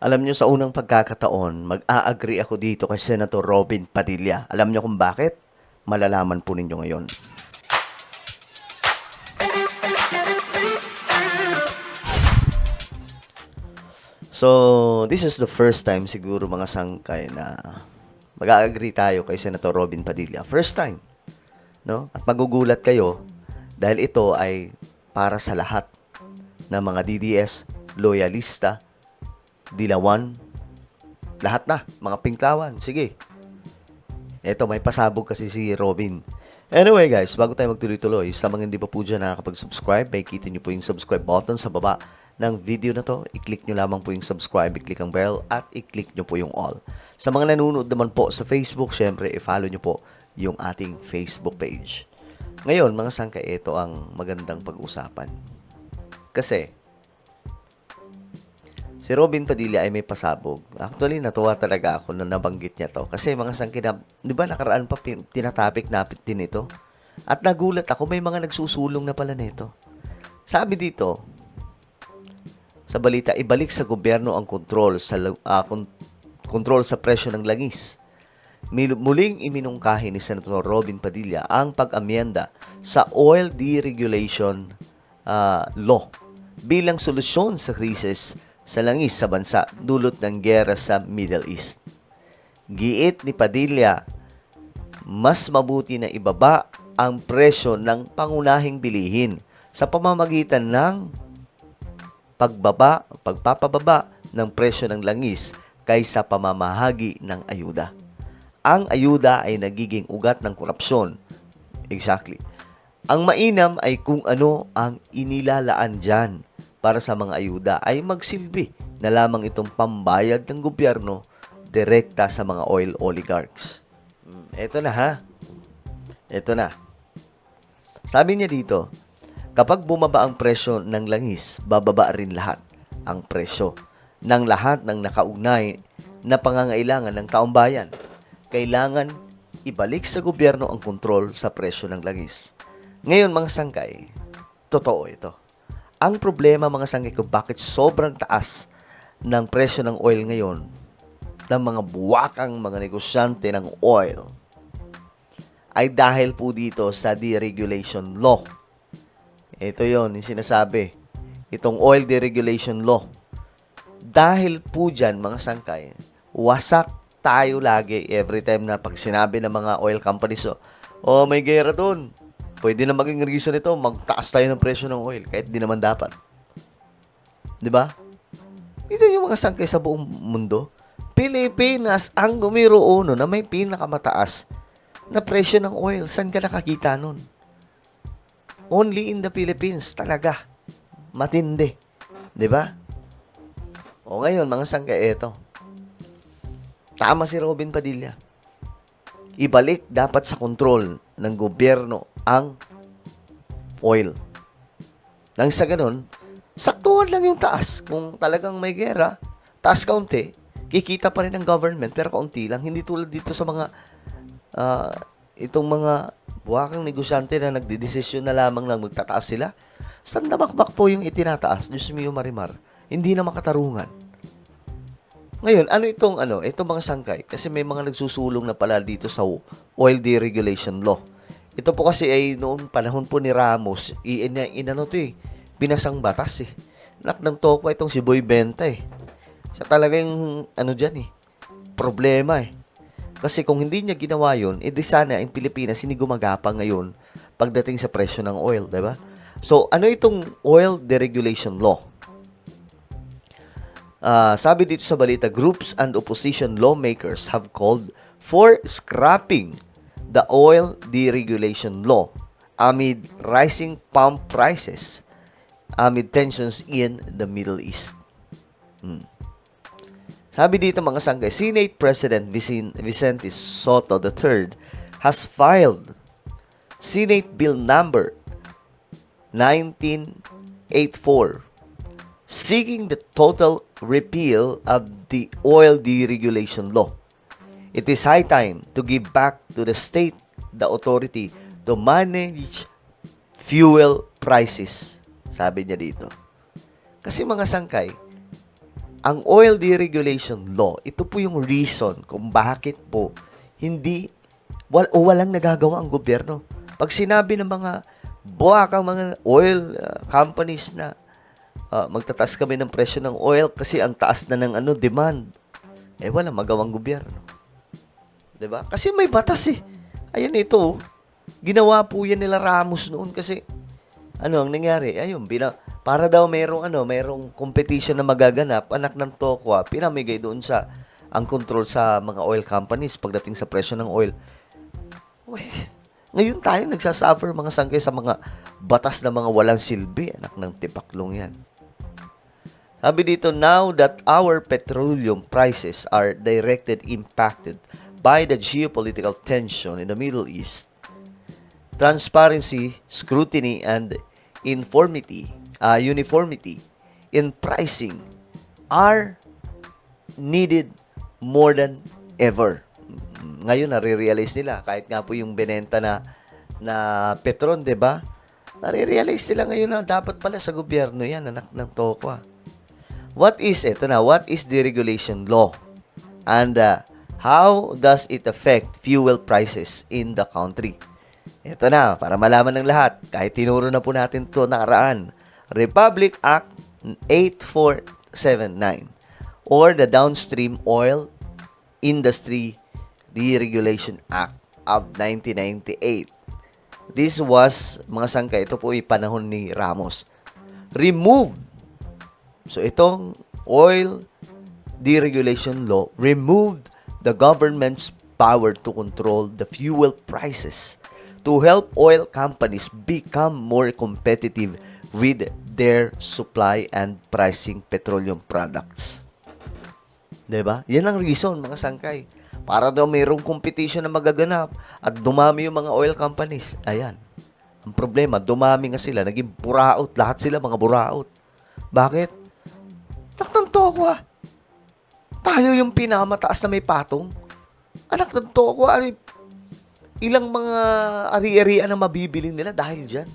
Alam niyo sa unang pagkakataon, mag-a-agree ako dito kay Senator Robin Padilla. Alam niyo kung bakit? Malalaman po ninyo ngayon. So, this is the first time siguro mga sangkay na mag-a-agree tayo kay Senator Robin Padilla. First time, no? At magugulat kayo dahil ito ay para sa lahat ng mga DDS, loyalista, dilawan, lahat na, mga pinklawan. Sige. Eto, may pasabog kasi si Robin. Anyway guys, bago tayo magtuloy-tuloy, sa mga hindi pa po dyan nakakapag-subscribe, makikita nyo po yung subscribe button sa baba ng video na to. I-click nyo lamang po yung subscribe, i-click ang bell, at i-click nyo po yung all. Sa mga nanonood naman po sa Facebook, syempre, i-follow nyo po yung ating Facebook page. Ngayon, mga sangka, ito ang magandang pag-usapan. Kasi, si Robin Padilla ay may pasabog. Actually, natuwa talaga ako na nabanggit niya to. Kasi mga sangkinap, di ba nakaraan pa tinatapik napit din ito? At nagulat ako, may mga nagsusulong na pala nito. Sabi dito, sa balita, ibalik sa gobyerno ang kontrol sa presyo ng langis. Muling iminungkahi ni Senator Robin Padilla ang pag-amyenda sa oil deregulation law bilang solusyon sa krisis sa langis sa bansa dulot ng giyera sa Middle East. Giit ni Padilla, mas mabuti na ibaba ang presyo ng pangunahing bilihin sa pamamagitan ng pagpapababa ng presyo ng langis kaysa pamamahagi ng ayuda. Ang ayuda ay nagiging ugat ng korupsyon. Exactly. Ang mainam ay kung ano ang inilalaan dyan para sa mga ayuda ay magsilbi na lamang itong pambayad ng gobyerno direkta sa mga oil oligarchs. Eto na ha. Eto na. Sabi niya dito, kapag bumaba ang presyo ng langis, bababa rin lahat ang presyo ng lahat ng nakaugnay na pangangailangan ng taong bayan. Kailangan ibalik sa gobyerno ang kontrol sa presyo ng langis. Ngayon mga sangkay, totoo ito. Ang problema mga sangkay kung bakit sobrang taas ng presyo ng oil ngayon ng mga buwakang mga negosyante ng oil ay dahil po dito sa deregulation law. Ito yon yung sinasabi. Itong oil deregulation law. Dahil po dyan mga sangkay, wasak tayo lagi every time na pag sinabi ng mga oil companies, oh may gera doon. Pwede na maging reason ito, magtaas tayo ng presyo ng oil kahit di naman dapat. 'Di ba? Ito yung mga sangkay sa buong mundo. Pilipinas ang numero 1 na may pinakamataas na presyo ng oil. Saan ka nakakita nun? Only in the Philippines talaga. Matindi. 'Di ba? O ngayon, mga sangkay, eto. Tama si Robin Padilla. Ibalik dapat sa kontrol ng gobyerno ang oil. Nang sa ganun, saktuhan lang yung taas. Kung talagang may gera, taas kaunti, kikita pa rin ang government, pero kaunti lang. Hindi tulad dito sa mga, itong mga buwakang negosyante na nagdidesisyon na lamang lang magtataas sila. Saan namakbak po yung itinataas? Diyos mio marimar. Hindi na makatarungan. Ngayon, itong mga sangkay, kasi may mga nagsusulong na pala dito sa oil deregulation law. Ito po kasi ay noong panahon po ni Ramos, binasang batas eh. Nak ng tokwa itong si Boy Benta eh. Siya talaga yung, problema eh. Kasi kung hindi niya ginawa yun, di sana ang Pilipinas hindi gumagapang ngayon pagdating sa presyo ng oil, diba? So, ano itong oil deregulation law? Sabi dito sa balita, groups and opposition lawmakers have called for scrapping the oil deregulation law amid rising pump prices, amid tensions in the Middle East. Sabi dito mga sangkay, Senate President Vicente Soto III has filed Senate Bill number 1984 seeking the total repeal of the oil deregulation law. It is high time to give back to the state the authority to manage fuel prices. Sabi niya dito. Kasi mga sangkay, ang oil deregulation law, ito po yung reason kung bakit po walang nagagawa ang gobyerno. Pag sinabi ng mga buwakang mga oil companies na magtataas kami ng presyo ng oil kasi ang taas na ng demand, walang magawang gobyerno. 'Di ba? Kasi may batas eh. Ayan ito. Ginawa po yan nila Ramos noon kasi ang nangyari? Ayun, para daw merong competition na magaganap, anak ng Tokwa, pinamigay doon ang control sa mga oil companies pagdating sa presyo ng oil. Ngayon tayo nagsasuffer mga sangkay sa mga batas na mga walang silbi. Anak ng tipaklong yan. Sabi dito, now that our petroleum prices are directly impacted by the geopolitical tension in the Middle East, transparency, scrutiny, and uniformity in pricing are needed more than ever. Ngayon, nare-realize nila, kahit nga po yung binenta na Petron, 'di ba? Nare-realize nila ngayon na dapat pala sa gobyerno yan, anak ng Tokwa. What is deregulation law? And how does it affect fuel prices in the country? Ito na, para malaman ng lahat, kahit tinuro na po natin ito nakaraan, Republic Act 8479 or the Downstream Oil Industry Deregulation Act of 1998. This was, mga sangka, ito po panahon ni Ramos. Removed. So, itong oil deregulation law removed the government's power to control the fuel prices to help oil companies become more competitive with their supply and pricing petroleum products. 'Di ba? Yan ang reason, mga sangkay. Para daw mayroong competition na magaganap at dumami yung mga oil companies. Ayan. Ang problema, dumami nga sila. Naging buraot. Lahat sila mga buraot. Bakit? Anak ng Tokwa. Tayo yung pinamataas na may patong. Anak ng Tokwa. Ilang mga ari-arian ang mabibili nila dahil dyan.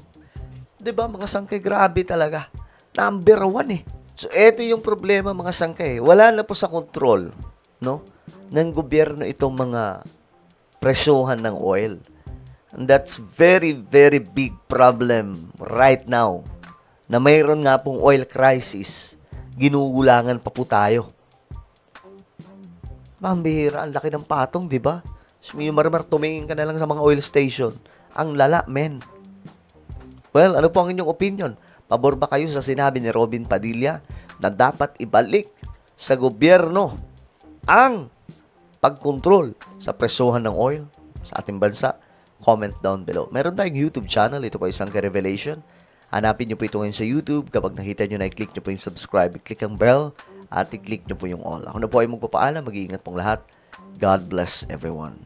'Di ba, mga sangkay? Grabe talaga. Number 1 eh. So, eto yung problema, mga sangkay. Wala na po sa control, no, ng gobyerno itong mga presyohan ng oil. And that's very, very big problem right now. Na mayroon nga pong oil crisis. Ginugulangan pa po tayo. Mambihira, ang laki ng patong, di ba? Marmar, tumingin ka na lang sa mga oil station. Ang lala, men. Well, ano po ang inyong opinion? Pabor ba kayo sa sinabi ni Robin Padilla na dapat ibalik sa gobyerno ang pagkontrol sa presyohan ng oil sa ating bansa? Comment down below. Meron tayong YouTube channel. Ito po isang Revelation. Hanapin nyo po ito ngayon sa YouTube. Kapag nakita nyo na, i-click nyo po yung subscribe, i-click ang bell, at i-click nyo po yung all. Ako na po ay magpapaalam. Mag-iingat pong lahat. God bless everyone.